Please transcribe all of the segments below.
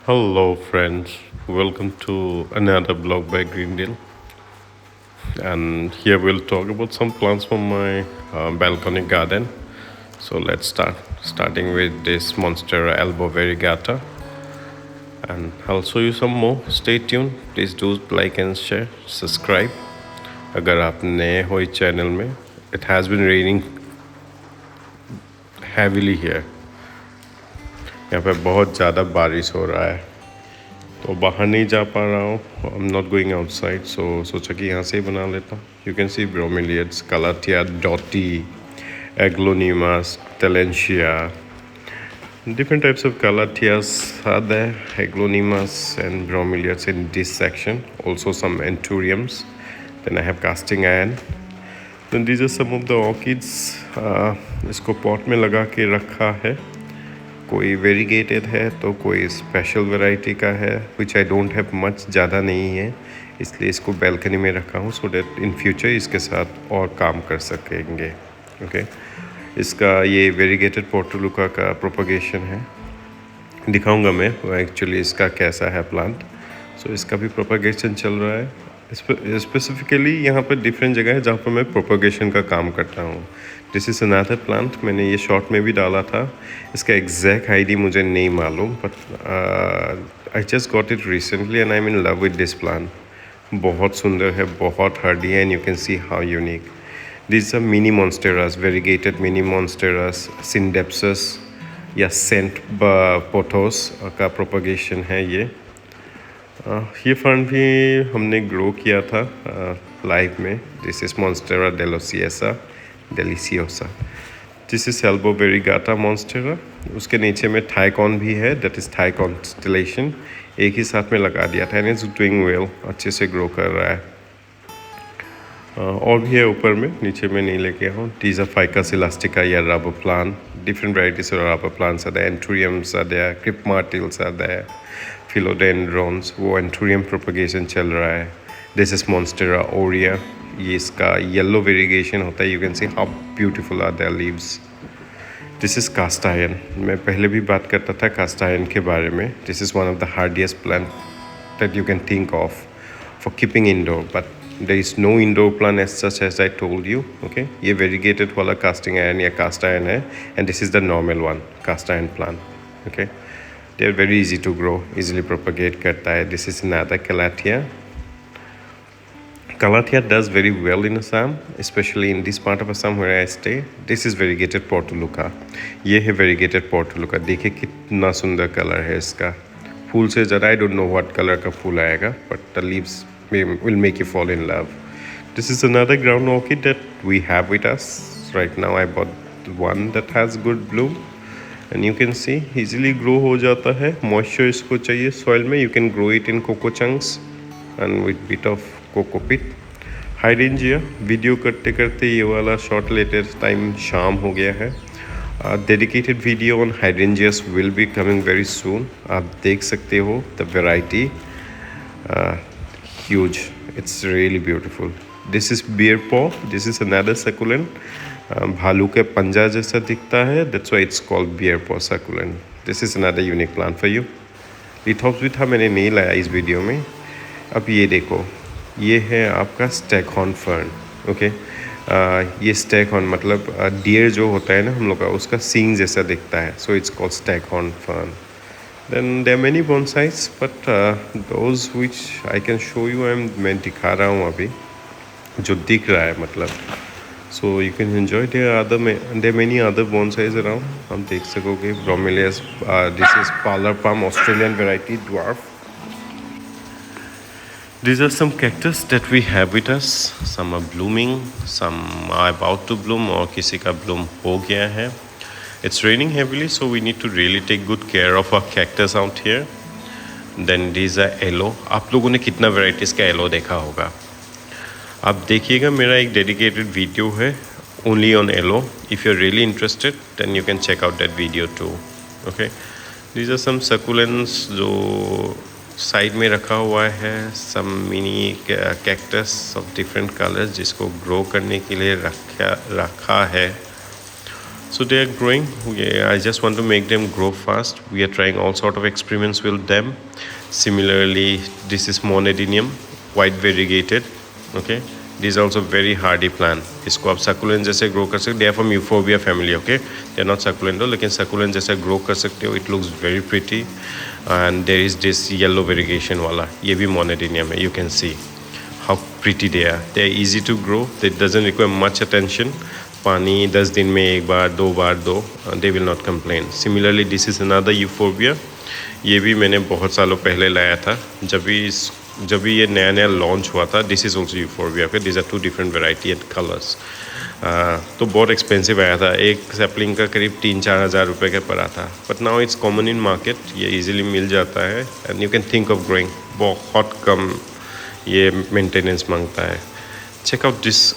Hello, friends. Welcome to another blog by Greendale. And here we'll talk about some plants from my balcony garden. So let's start. Starting with this Monstera elbow variegata. And I'll show you some more. Stay tuned. Please do like and share. Subscribe. अगर आप नए हो इस channel में, it has been raining heavily here. यहाँ पे बहुत ज़्यादा बारिश हो रहा है, तो बाहर नहीं जा पा रहा हूँ. I am not going outside, so सोचा कि यहाँ से ही बना लेता हूँ. You can see bromeliads, calathea dottie, aglaonemas, tillandsia. Different types of Calatheas are there, Aglaonemas and Bromeliads in this section. Also some Anthuriums. Then I have casting iron. Then these are some of the orchids. इसको pot में लगा के रखा है. कोई variegated है तो कोई स्पेशल वैरायटी का है, विच आई डोंट हैव मच, ज़्यादा नहीं है, इसलिए इसको बैल्कनी में रखा हूँ सो डैट इन फ्यूचर इसके साथ और काम कर सकेंगे. ओके इसका ये वेरीगेटेड पोर्टुलुका का प्रोपगेशन है, दिखाऊंगा मैं एक्चुअली इसका कैसा है प्लांट. सो इसका भी प्रोपगेशन चल रहा है. स्पेसिफिकली यहाँ पर डिफरेंट जगह है जहाँ पर मैं प्रोपगेशन का काम करता हूँ. दिस इज़ अनदर प्लांट, मैंने ये शॉर्ट में भी डाला था. इसका एग्जैक्ट आईडी मुझे नहीं मालूम, but I just got it recently and I am in love with this plant. बहुत सुंदर है, बहुत हार्डी है, and you can see how unique. This are mini monsteras, variegated mini monsteras, scindapsus या सेंट पोथोस का प्रोपगेशन है ये. ये फर्न भी हमने ग्रो किया था लाइव में. This is monstera deliciosa. This is albo variegata monstera. उसके नीचे में थाइकॉन भी है, दैट इज़ थाई कॉन्स्टेलेशन. एक ही साथ में लगा दिया था एंड इज डूइंग वेल, अच्छे से ग्रो कर रहा है. और भी है ऊपर में, नीचे में नहीं लेके आया हूँ. दीज आर फाइकस इलास्टिका या rubber plant. Different varieties of rubber plants are there. Anthuriums are there, क्रिप्माटिल्स आर देयर, फिलोडेंड्रॉन्स. वो एंथुरियम प्रोपगेशन चल रहा है. This is monstera aurea. ये इसका येलो वेरिगेशन होता है. You can see how beautiful are their leaves. This is cast iron. मैं पहले भी बात करता था कास्ट आयरन के बारे में. This is one of the hardiest plant that you can think of for keeping indoor, but there is no indoor plant as such as I told you. Okay, ये variegated वाला casting iron या cast iron है, and this is the normal one, cast iron plant. Okay, they are very easy to grow, easily propagate करता है. This is another Calathea. Calathea does very well in Assam, especially in this part of Assam where I stay. This is variegated Portulaca. ये है variegated Portulaca. देखिए कितना सुंदर colour है इसका. फूल से ज़रा I don't know what color का फूल आएगा, but the leaves will make you fall in love. This is another ground orchid that we have with us right now. I bought one that has good bloom and you can see easily grow हो जाता है. Moisture इसको चाहिए soil में. You can grow it in coco chunks and with bit of coco pit. Hydrangea video करते करते ये वाला शॉट लेटेस्ट टाइम शाम हो गया है. Dedicated video on hydrangeas will be coming very soon. आप देख सकते हो the variety. Huge, it's really beautiful. This is beer paw. This is another succulent. भालू के पंजा जैसा दिखता है, that's why it's called beer paw succulent. This is another unique plant for you. Lithops भी था, मैंने नहीं लाया इस वीडियो में. अब ये देखो, ये है आपका स्टैकहॉर्न फर्न. ओके ये स्टैकहॉर्न मतलब डियर जो होता है ना हम लोग का, उसका सींग जैसा दिखता है. So it's called staghorn fern. Then there are many bonsais, but those which I can show you, मैं दिखा रहा हूँ अभी जो दिख रहा है मतलब. So you can enjoy. There are many other bonsais around. हम देख सकोगे. Bromelias. This is parlor palm, Australian variety, dwarf. These are some cactus that we have with us. Some are blooming, some are about to bloom और किसी का bloom हो गया है. It's raining heavily, so we need to really take good care of our cactus out here. Then these are aloe. आप लोगों ने कितना varieties का aloe देखा होगा. आप देखिएगा, मेरा एक dedicated video है only on aloe. If you're really interested, then you can check out that video too. Okay. These are some succulents जो साइड में रखा हुआ है. Some mini cactus of different colors जिसको grow करने के लिए रखा है. So they are growing. I just want to make them grow fast. We are trying all sort of experiments with them. Similarly, this is monadinium, white variegated. Okay, this is also very hardy plant. इसको आप succulent जैसे grow कर सकते. They are from Euphorbia family. Okay, they are not succulent though, लेकिन succulent जैसे grow कर सकते हो. It looks very pretty. And there is this yellow variegation वाला. ये भी monadinium है. You can see how pretty they are. They are easy to grow. It doesn't require much attention. पानी 10 दिन में एक बार 2 बार दो. They will not complain. Similarly, this is another Euphorbia. ये भी मैंने बहुत सालों पहले लाया था. जब भी ये नया नया लॉन्च हुआ था. This is also Euphorbia. Okay, these are 2 different variety and colors. तो बहुत एक्सपेंसिव आया था. एक सैपलिंग का करीब 3-4 हज़ार रुपये का पड़ा था. But now it's common in market. ये इजीली मिल जाता है. And you can think of growing. बहुत कम ये मेंटेनेंस मांगता है. चेक आउट दिस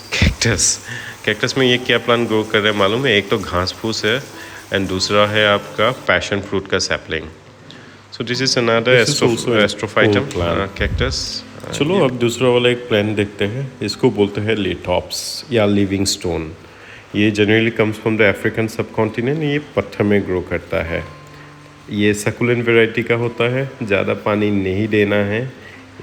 कैक्टस में ये क्या प्लांट ग्रो कर रहे हैं मालूम है? एक तो घास फूस है एंड दूसरा है आपका पैशन फ्रूट का sapling. So this is another astrophytum cactus. चलो अब दूसरा वाला एक प्लांट देखते हैं. इसको बोलते हैं लेटॉप्स या लिविंग स्टोन. ये generally comes from the African सब कॉन्टिनेंट. ये पत्थर में ग्रो करता है. ये सकुलेंट वेराइटी का होता है. ज़्यादा पानी नहीं देना है.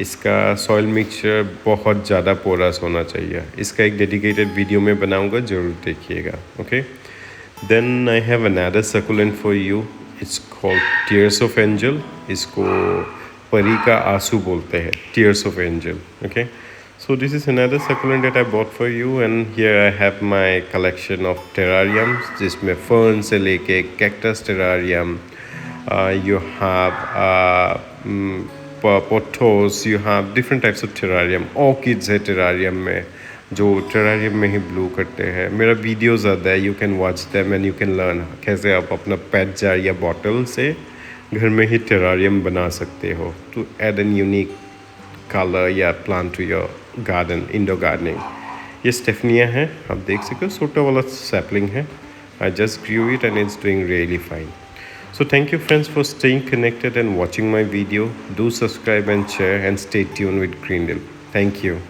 इसका सॉइल मिक्सचर बहुत ज़्यादा पोरस होना चाहिए. इसका एक डेडिकेटेड वीडियो में बनाऊंगा, ज़रूर देखिएगा. Okay, then I have another succulent for you. It's called tears of angel. इसको परी का आंसू बोलते हैं, tears of angel. Okay, so this is another succulent that I bought for you. And here I have my collection of terrariums, जिसमें fern से लेके cactus terrarium. You have pothos. You have different types of terrarium. Orchids है terrarium में, जो terrarium में ही blue करते हैं. मेरा वीडियोज़ आता है, you can watch them and you can learn कैसे आप अपना पेट जार या बॉटल से घर में ही टेरारियम बना सकते हो to add an unique colour या plant to your garden, indoor gardening. ये स्टेफनिया है, आप देख सकते हो. छोटा वाला सैपलिंग है. I just grew it and it's doing really fine. So thank you friends for staying connected and watching my video. Do subscribe and share and stay tuned with Greendale. Thank you.